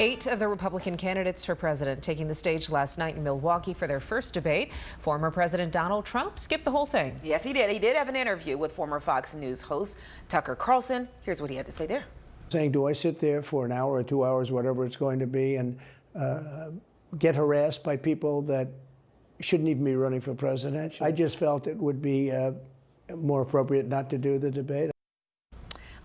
8 of the Republican candidates for president taking the stage last night in Milwaukee for their first debate. Former President Donald Trump skipped the whole thing. Yes, he did. He did have an interview with former Fox News host Tucker Carlson. Here's what he had to say there. Saying, do I sit there for an hour or 2 hours, whatever it's going to be, and get harassed by people that shouldn't even be running for president? I just felt it would be more appropriate not to do the debate.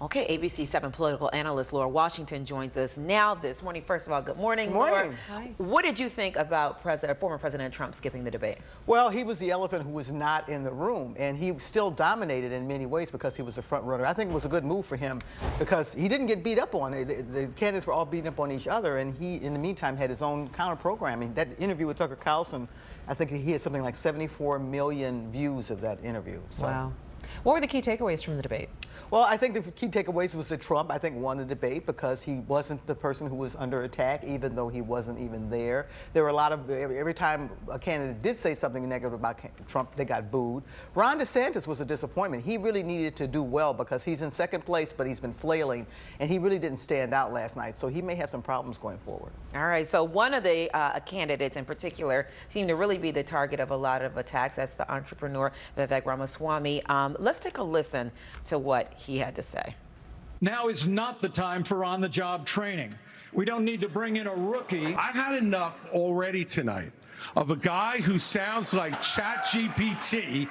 Okay, ABC 7 political analyst Laura Washington joins us now this morning. First of all, good morning, Laura. Hi. What did you think about former President Trump skipping the debate? Well, he was the elephant who was not in the room, and he still dominated in many ways because he was a front runner. I think it was a good move for him because he didn't get beat up on. The candidates were all beating up on each other, and he, in the meantime, had his own counter-programming. That interview with Tucker Carlson, I think he had something like 74 million views of that interview. So. Wow. What were the key takeaways from the debate? Well, I think the key takeaways was that Trump, I think, won the debate because he wasn't the person who was under attack, even though he wasn't even there. There were a lot of, every time a candidate did say something negative about Trump, they got booed. Ron DeSantis was a disappointment. He really needed to do well because he's in second place, but he's been flailing, and he really didn't stand out last night, so he may have some problems going forward. All right, so one of the candidates in particular seemed to really be the target of a lot of attacks. That's the entrepreneur, Vivek Ramaswamy. Let's take a listen to what he had to say. Now is not the time for on-the-job training. We don't need to bring in a rookie. I've had enough already tonight of a guy who sounds like ChatGPT.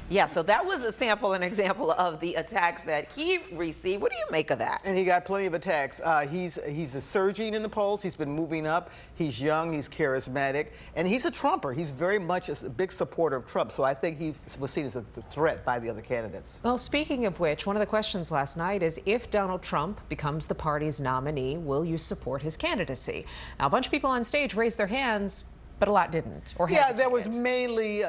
Yeah, so that was a sample and example of the attacks that he received. What do you make of that? And he got plenty of attacks. He's surging in the polls. He's been moving up. He's young. He's charismatic. And he's a Trumper. He's very much a big supporter of Trump. So I think he was seen as a threat by the other candidates. Well, speaking of which, one of the questions last night is if Donald Trump becomes the party's nominee, will you support his candidacy? Now, a bunch of people on stage raised their hands, but a lot didn't, or hesitated. Yeah, there was mainly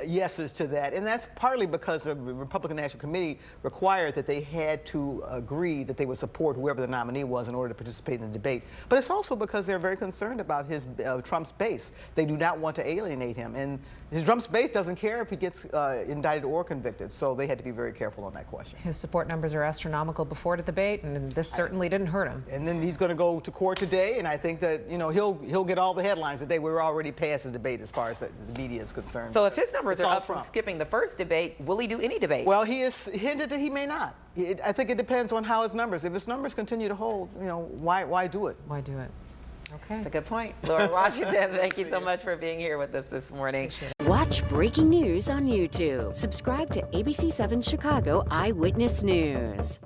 yeses to that, and that's partly because the Republican National Committee required that they had to agree that they would support whoever the nominee was in order to participate in the debate. But it's also because they're very concerned about his Trump's base. They do not want to alienate him, and Trump's base doesn't care if he gets indicted or convicted, so they had to be very careful on that question. His support numbers are astronomical before the debate, and this certainly didn't hurt him. And then he's going to go to court today, and I think that he'll get all the headlines today. We're already past the debate as far as the media is concerned. So if his numbers It's are all up from Trump. skipping the first debate, will he do any debate? Well, he has hinted that he may not. I think it depends on how his numbers. If his numbers continue to hold, why do it? Why do it? Okay. That's a good point. Laura Washington, thank you so much for being here with us this morning. Watch breaking news on YouTube. Subscribe to ABC 7 Chicago Eyewitness News.